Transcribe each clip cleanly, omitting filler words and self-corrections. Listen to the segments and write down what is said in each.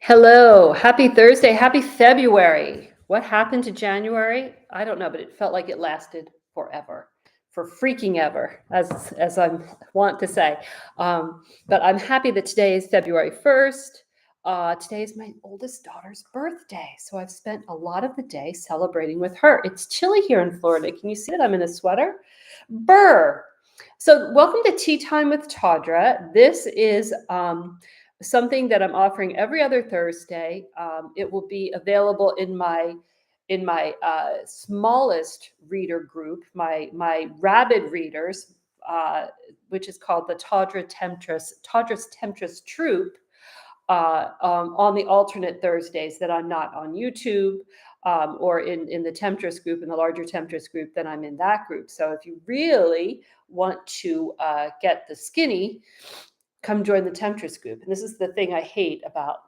Hello, happy Thursday, happy February. What happened to January? I don't know, but it felt like it lasted forever, for freaking ever, as I want to say. But I'm happy that today is February 1st. Today is my oldest daughter's birthday, so I've spent a lot of the day celebrating with her. It's chilly here in Florida. Can you see that I'm in a sweater? Brr. So welcome to Tea Time with Tawdra. This is something that I'm offering every other Thursday. It will be available in my smallest reader group, my rabid readers, which is called the Tawdra's Temptress Troop, on the alternate Thursdays that I'm not on YouTube, or in the Temptress group, in the larger Temptress group, then I'm in that group. So if you really want to get the skinny, come join the Temptress group. And this is the thing I hate about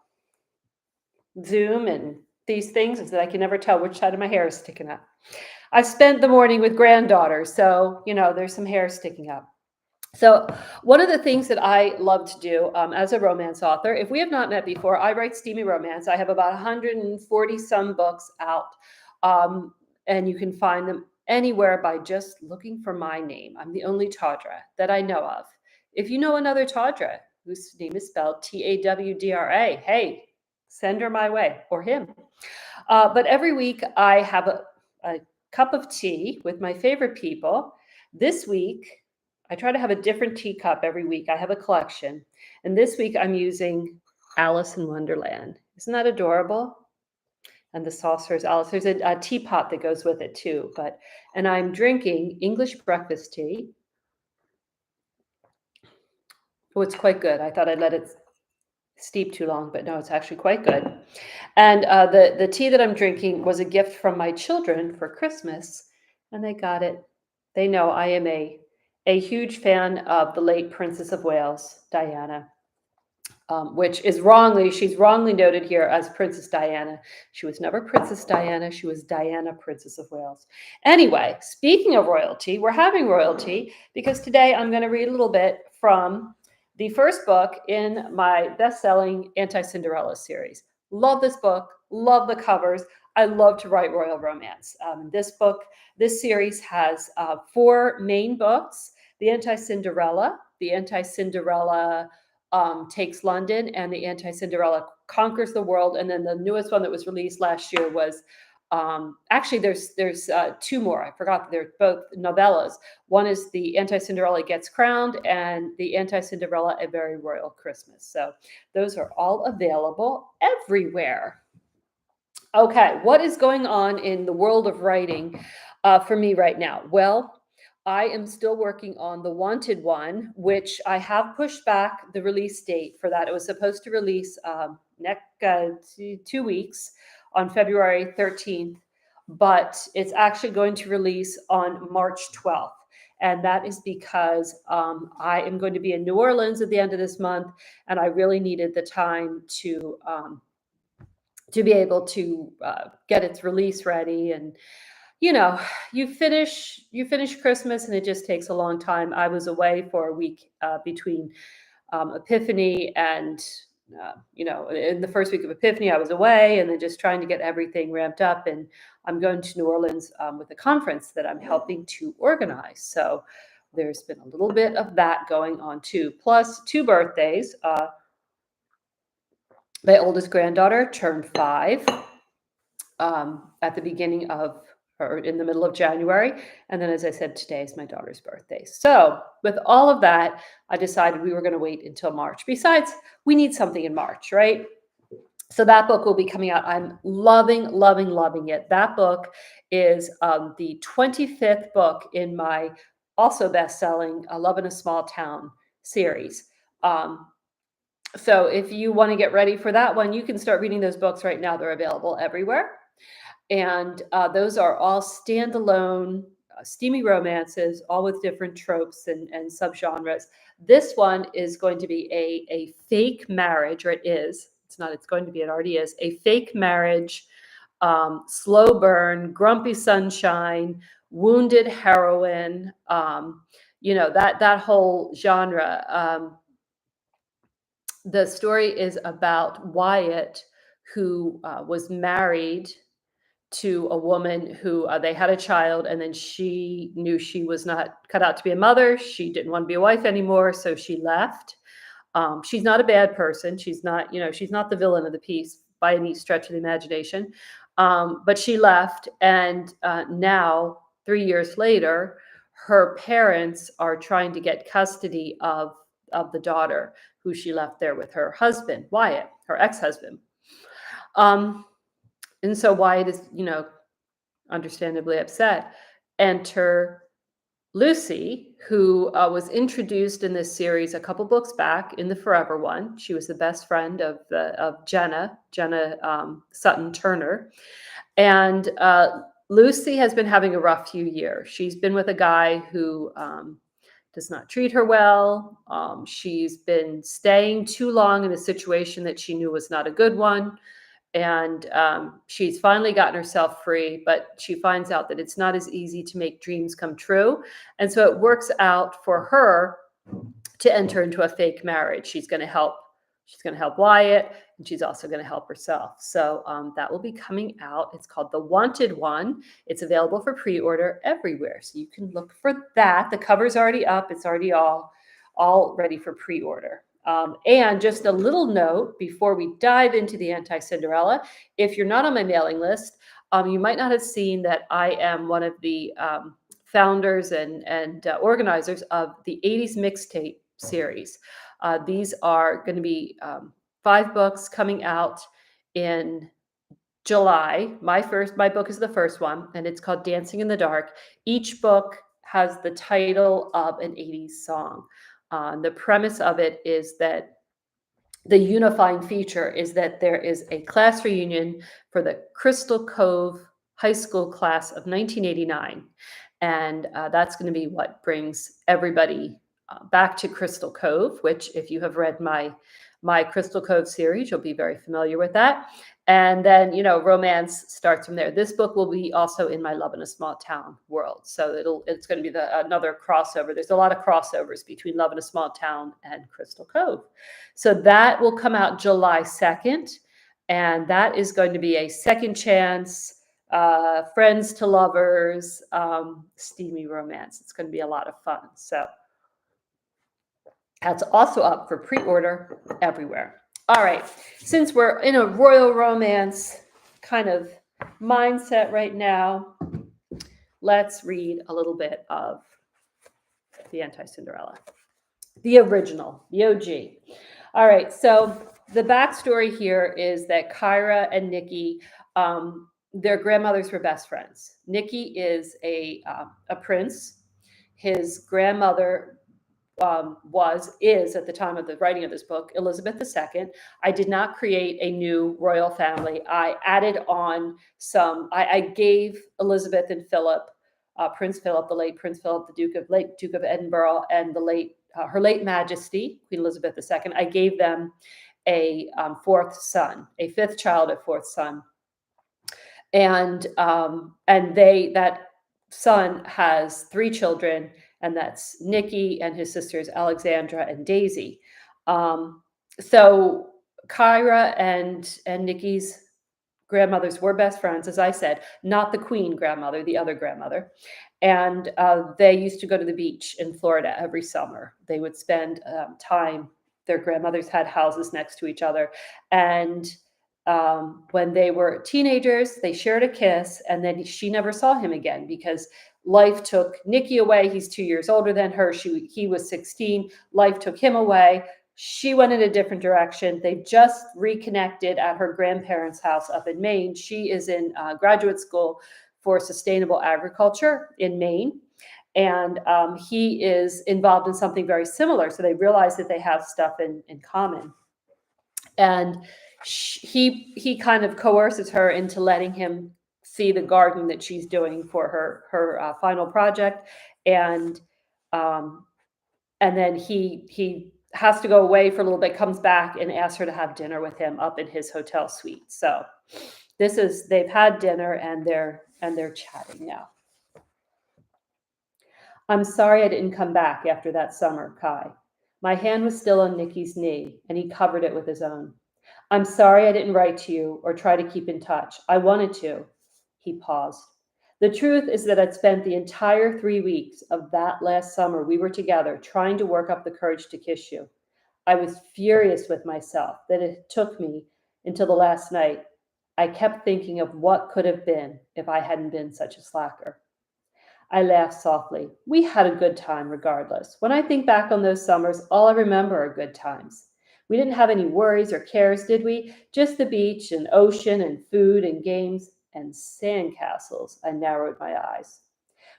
Zoom and these things, is that I can never tell which side of my hair is sticking up. I've spent the morning with granddaughters, so there's some hair sticking up. So one of the things that I love to do as a romance author, if we have not met before, I write steamy romance. I have about 140 some books out, and you can find them anywhere by just looking for my name. I'm the only Tawdra that I know of. If you know another Tawdra whose name is spelled Tawdra, hey, send her my way, or him. But every week I have a cup of tea with my favorite people. This week, I try to have a different teacup every week. I have a collection. And this week I'm using Alice in Wonderland. Isn't that adorable? And the saucer is Alice. There's a teapot that goes with it too. And I'm drinking English breakfast tea. Oh, it's quite good. I thought I'd let it steep too long, but no, it's actually quite good. And the tea that I'm drinking was a gift from my children for Christmas, and they got it. They know I am a huge fan of the late Princess of Wales, Diana, she's wrongly noted here as Princess Diana. She was never Princess Diana. She was Diana, Princess of Wales. Anyway, speaking of royalty, we're having royalty because today I'm going to read a little bit from the first book in my best-selling Anti-Cinderella series. Love this book. Love the covers. I love to write royal romance. This series has 4 main books: the Anti-Cinderella, Takes London, and the Anti-Cinderella Conquers the World. And then the newest one that was released last year was actually there's 2 more. I forgot that they're both novellas. One is the Anti-Cinderella Gets Crowned, and the Anti-Cinderella A Very Royal Christmas. So those are all available everywhere. Okay, what is going on in the world of writing for me right now? Well, I am still working on The Wanted one, which I have pushed back the release date for that. It was supposed to release next 2 weeks on February 13th, but it's actually going to release on March 12th. And that is because I am going to be in New Orleans at the end of this month, and I really needed the time to be able to get its release ready. And you finish Christmas and it just takes a long time. I was away for a week between Epiphany and in the first week of Epiphany I was away, and then just trying to get everything ramped up. And I'm going to New Orleans with a conference that I'm helping to organize. So there's been a little bit of that going on too, plus 2 birthdays. My oldest granddaughter turned 5 at the beginning of, or in the middle of January. And then, as I said, today is my daughter's birthday. So with all of that, I decided we were going to wait until March. Besides, we need something in March, right? So that book will be coming out. I'm loving, loving, loving it. That book is the 25th book in my also best-selling Love in a Small Town series. So if you want to get ready for that one, you can start reading those books right now. They're available everywhere. And those are all standalone, steamy romances, all with different tropes and subgenres. This one is going to be a fake marriage, or it is. It's not, it's going to be, it already is, a fake marriage, slow burn, grumpy sunshine, wounded heroine, that whole genre. The story is about Wyatt, who was married to a woman who they had a child, and then she knew she was not cut out to be a mother. She didn't want to be a wife anymore, so she left. She's not a bad person. She's not, she's not the villain of the piece by any stretch of the imagination. But she left, and now, 3 years later, her parents are trying to get custody of the daughter who she left there with her husband, Wyatt, her ex-husband. And so Wyatt is, understandably upset. Enter Lucy, who was introduced in this series a couple books back in the Forever one. She was the best friend of Jenna Sutton Turner. And Lucy has been having a rough few years. She's been with a guy who does not treat her well. She's been staying too long in a situation that she knew was not a good one. And she's finally gotten herself free, but she finds out that it's not as easy to make dreams come true. And so it works out for her to enter into a fake marriage. She's going to help Wyatt, and she's also going to help herself. So that will be coming out. It's called The Wanted One. It's available for pre-order everywhere, so you can look for that. The cover's already up. It's already all ready for pre-order. And just a little note before we dive into the Anti-Cinderella, if you're not on my mailing list, you might not have seen that I am one of the founders and organizers of the 80s mixtape series. These are going to be 5 books coming out in July. My book is the first one, and it's called Dancing in the Dark. Each book has the title of an 80s song. The premise of it is that the unifying feature is that there is a class reunion for the Crystal Cove High School class of 1989. And that's going to be what brings everybody back to Crystal Cove, which if you have read my Crystal Cove series, you'll be very familiar with that. And then, romance starts from there. This book will be also in my Love in a Small Town world. So it's going to be another crossover. There's a lot of crossovers between Love in a Small Town and Crystal Cove. So that will come out July 2nd. And that is going to be a second chance, friends to lovers, steamy romance. It's going to be a lot of fun. So that's also up for pre-order everywhere. All right, since we're in a royal romance kind of mindset right now, let's read a little bit of the Anti-Cinderella, the original, the OG. All right, so the backstory here is that Kyra and Nikki, their grandmothers were best friends. Nikki is a prince. His grandmother is at the time of the writing of this book, Elizabeth II. I did not create a new royal family. I added on I gave Elizabeth and Philip, Prince Philip, the late Prince Philip, the late Duke of Edinburgh, and her late Majesty, Queen Elizabeth II. I gave them a fourth son, a fifth child, a fourth son. And that son has 3 children, and that's Nikki and his sisters Alexandra and Daisy. So Kyra and Nikki's grandmothers were best friends, as I said, not the queen grandmother, the other grandmother. And they used to go to the beach in Florida every summer. They would spend time. Their grandmothers had houses next to each other. And when they were teenagers, they shared a kiss, and then she never saw him again because life took Nikki away. He's 2 years older than her. He was 16. Life took him away. She went in a different direction. They just reconnected at her grandparents' house up in Maine. She is in graduate school for sustainable agriculture in Maine. And he is involved in something very similar. So they realize that they have stuff in common. And he kind of coerces her into letting him see the garden that she's doing for her final project. And then he has to go away for a little bit, comes back and asks her to have dinner with him up in his hotel suite. So they've had dinner and they're chatting now. I'm sorry I didn't come back after that summer, Kai. My hand was still on Nikki's knee, and he covered it with his own. I'm sorry I didn't write to you or try to keep in touch. I wanted to. He paused. The truth is that I'd spent the entire 3 weeks of that last summer we were together trying to work up the courage to kiss you. I was furious with myself that it took me until the last night. I kept thinking of what could have been if I hadn't been such a slacker. I laughed softly. We had a good time regardless. When I think back on those summers, all I remember are good times. We didn't have any worries or cares, did we? Just the beach and ocean and food and games and sandcastles. I narrowed my eyes.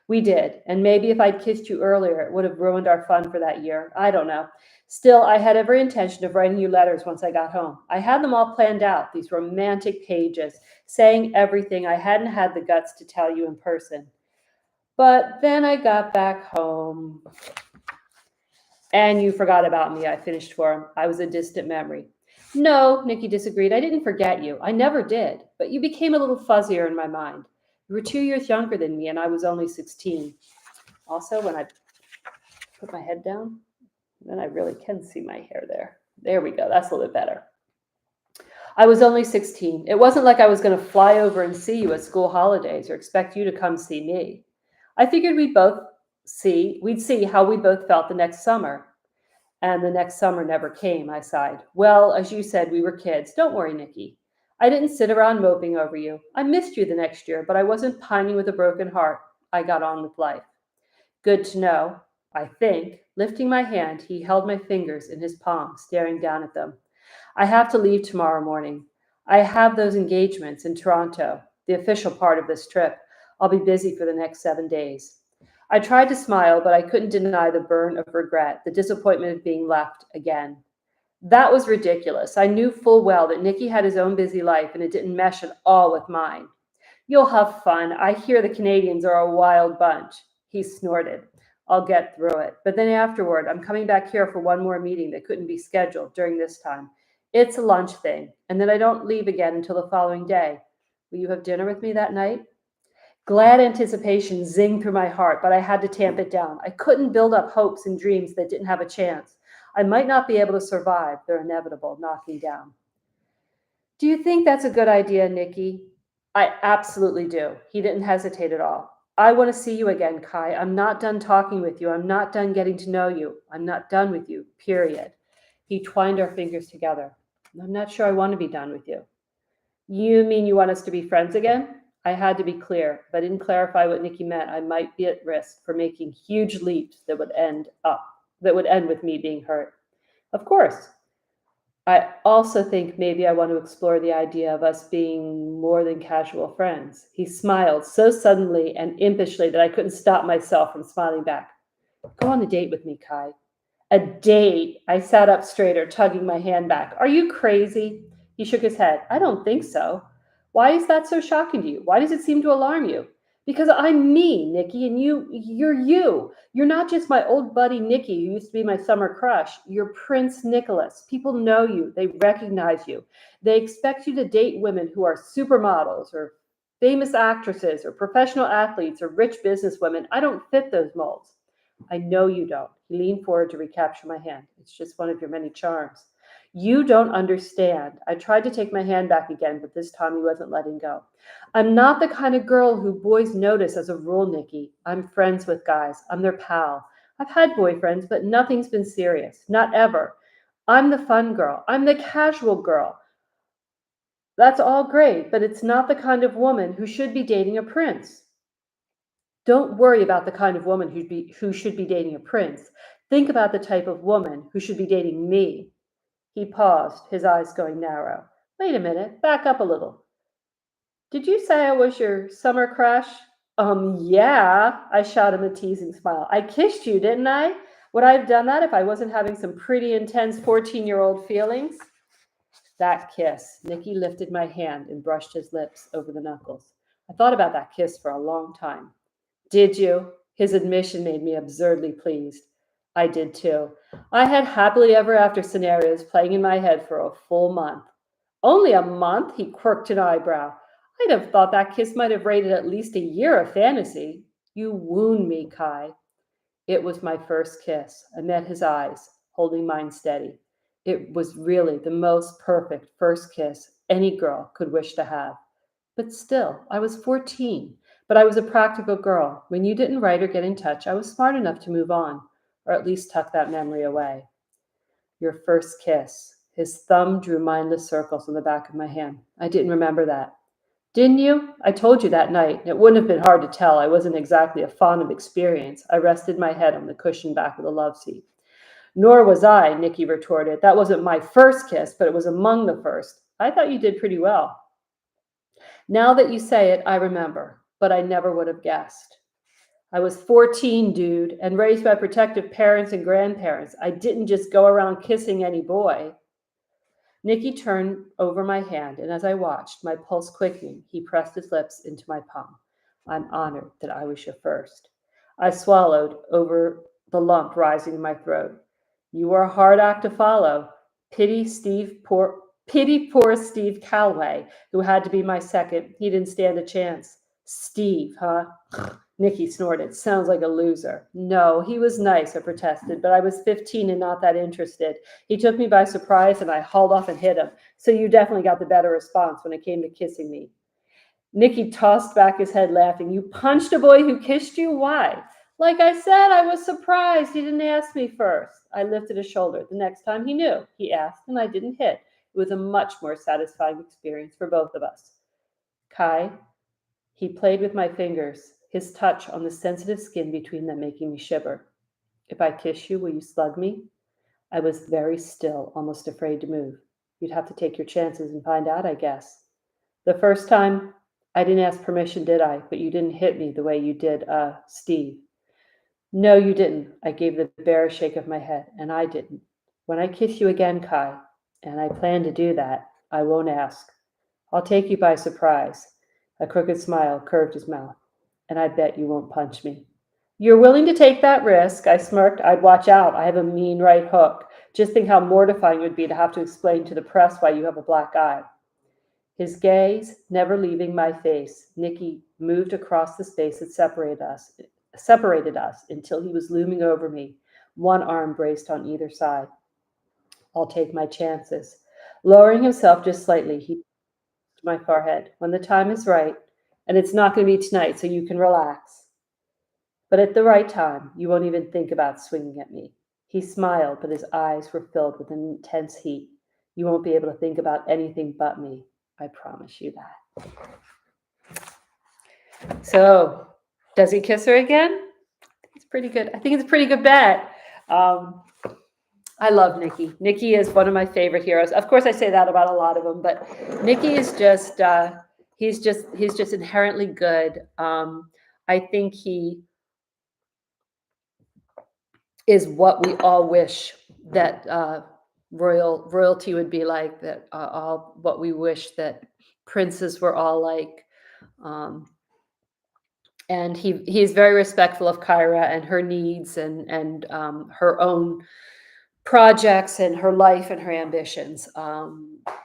We did, and maybe if I'd kissed you earlier, it would have ruined our fun for that year. I don't know. Still, I had every intention of writing you letters once I got home. I had them all planned out, these romantic pages, saying everything I hadn't had the guts to tell you in person. But then I got back home, and you forgot about me, I finished for him. I was a distant memory. No, Nikki disagreed. I didn't forget you. I never did. But you became a little fuzzier in my mind. You were 2 years younger than me, and I was only 16. Also, when I put my head down, then I really can see my hair there. There we go. That's a little bit better. I was only 16. It wasn't like I was going to fly over and see you at school holidays or expect you to come see me. I figured we'd see how we both felt the next summer. And the next summer never came, I sighed. Well, as you said, we were kids. Don't worry, Nikki. I didn't sit around moping over you. I missed you the next year, but I wasn't pining with a broken heart. I got on with life. Good to know, I think. Lifting my hand, he held my fingers in his palm, staring down at them. I have to leave tomorrow morning. I have those engagements in Toronto, the official part of this trip. I'll be busy for the next 7 days. I tried to smile, but I couldn't deny the burn of regret, the disappointment of being left again. That was ridiculous. I knew full well that Nicky had his own busy life and it didn't mesh at all with mine. You'll have fun. I hear the Canadians are a wild bunch. He snorted. I'll get through it. But then afterward, I'm coming back here for one more meeting that couldn't be scheduled during this time. It's a lunch thing, and then I don't leave again until the following day. Will you have dinner with me that night? Glad anticipation zinged through my heart, but I had to tamp it down. I couldn't build up hopes and dreams that didn't have a chance. I might not be able to survive their inevitable knocking down. Do you think that's a good idea, Nikki? I absolutely do. He didn't hesitate at all. I want to see you again, Kai. I'm not done talking with you. I'm not done getting to know you. I'm not done with you, period. He twined our fingers together. I'm not sure I want to be done with you. You mean you want us to be friends again? I had to be clear. If I didn't clarify what Nikki meant, I might be at risk for making huge leaps that would end with me being hurt. Of course. I also think maybe I want to explore the idea of us being more than casual friends. He smiled so suddenly and impishly that I couldn't stop myself from smiling back. Go on a date with me, Kai. A date? I sat up straighter, tugging my hand back. Are you crazy? He shook his head. I don't think so. Why is that so shocking to you? Why does it seem to alarm you? Because I'm me, Nikki, and you're you. You're not just my old buddy Nikki, who used to be my summer crush. You're Prince Nicholas. People know you. They recognize you. They expect you to date women who are supermodels or famous actresses or professional athletes or rich businesswomen. I don't fit those molds. I know you don't. He leaned forward to recapture my hand. It's just one of your many charms. You don't understand. I tried to take my hand back again, but this time he wasn't letting go. I'm not the kind of girl who boys notice as a rule, Nikki. I'm friends with guys. I'm their pal. I've had boyfriends, but nothing's been serious. Not ever. I'm the fun girl. I'm the casual girl. That's all great, but it's not the kind of woman who should be dating a prince. Don't worry about the kind of woman who should be dating a prince. Think about the type of woman who should be dating me. He paused, his eyes going narrow. Wait a minute, back up a little. Did you say I was your summer crush? Yeah, I shot him a teasing smile. I kissed you, didn't I? Would I have done that if I wasn't having some pretty intense 14-year-old feelings? That kiss. Nicky lifted my hand and brushed his lips over the knuckles. I thought about that kiss for a long time. Did you? His admission made me absurdly pleased. I did too. I had happily ever after scenarios playing in my head for a full month. Only a month? He quirked an eyebrow. I'd have thought that kiss might have rated at least a year of fantasy. You wound me, Kai. It was my first kiss. I met his eyes, holding mine steady. It was really the most perfect first kiss any girl could wish to have. But still, I was 14. But I was a practical girl. When you didn't write or get in touch, I was smart enough to move on, or at least tuck that memory away. Your first kiss. His thumb drew mindless circles on the back of my hand. I didn't remember that. Didn't you? I told you that night. It wouldn't have been hard to tell. I wasn't exactly a fond of experience. I rested my head on the cushioned back of the love seat. Nor was I, Nikki retorted. That wasn't my first kiss, but it was among the first. I thought you did pretty well. Now that you say it, I remember, but I never would have guessed. I was 14, dude, and raised by protective parents and grandparents. I didn't just go around kissing any boy. Nicky turned over my hand, and as I watched, my pulse quickening, he pressed his lips into my palm. I'm honored that I was your first. I swallowed over the lump rising in my throat. You were a hard act to follow. Pity poor Steve Calloway, who had to be my second. He didn't stand a chance. Steve, huh? Nicky snorted. Sounds like a loser. No, he was nice, I protested, but I was 15 and not that interested. He took me by surprise and I hauled off and hit him. So you definitely got the better response when it came to kissing me. Nicky tossed back his head, laughing. You punched a boy who kissed you? Why? Like I said, I was surprised. He didn't ask me first. I lifted a shoulder. The next time he knew. He asked, and I didn't hit. It was a much more satisfying experience for both of us. Kai, he played with my fingers, his touch on the sensitive skin between them making me shiver. If I kiss you, will you slug me? I was very still, almost afraid to move. You'd have to take your chances and find out, I guess. The first time, I didn't ask permission, did I? But you didn't hit me the way you did, Steve. No, you didn't. I gave the barest shake of my head, and I didn't. When I kiss you again, Kai, and I plan to do that, I won't ask. I'll take you by surprise. A crooked smile curved his mouth. And I bet you won't punch me. You're willing to take that risk, I smirked. I'd watch out. I have a mean right hook. Just think how mortifying it would be to have to explain to the press why you have a black eye. His gaze never leaving my face, Nicky moved across the space that separated us until he was looming over me, one arm braced on either side. I'll take my chances. Lowering himself just slightly, he to my forehead. When the time is right, and it's not going to be tonight, so you can relax. But at the right time, you won't even think about swinging at me. He smiled, but his eyes were filled with an intense heat. You won't be able to think about anything but me. I promise you that. So, does he kiss her again? It's pretty good. I think it's a pretty good bet. I love Nicky. Nicky is one of my favorite heroes. Of course, I say that about a lot of them, but Nicky is just he's just inherently good. I think he is what we all wish that royalty would be like. That all what we wish that princes were all like. And he's very respectful of Kyra and her needs and her own projects and her life and her ambitions.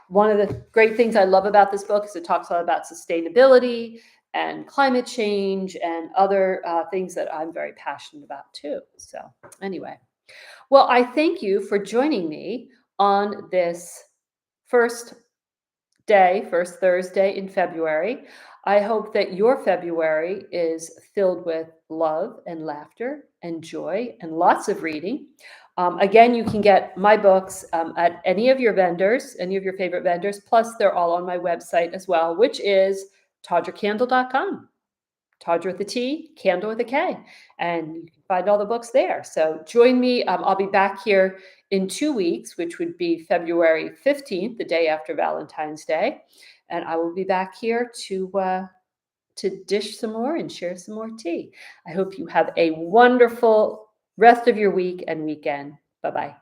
One of the great things I love about this book is it talks a lot about sustainability and climate change and other things that I'm very passionate about too. So anyway, well, I thank you for joining me on this first Thursday in February. I hope that your February is filled with love and laughter and joy and lots of reading. Again, you can get my books at any of your favorite vendors, plus they're all on my website as well, which is tawdrakandle.com. Tawdra with a T, Candle with a K, and you can find all the books there. So join me. I'll be back here in 2 weeks, which would be February 15th, the day after Valentine's Day, and I will be back here to dish some more and share some more tea. I hope you have a wonderful rest of your week and weekend. Bye-bye.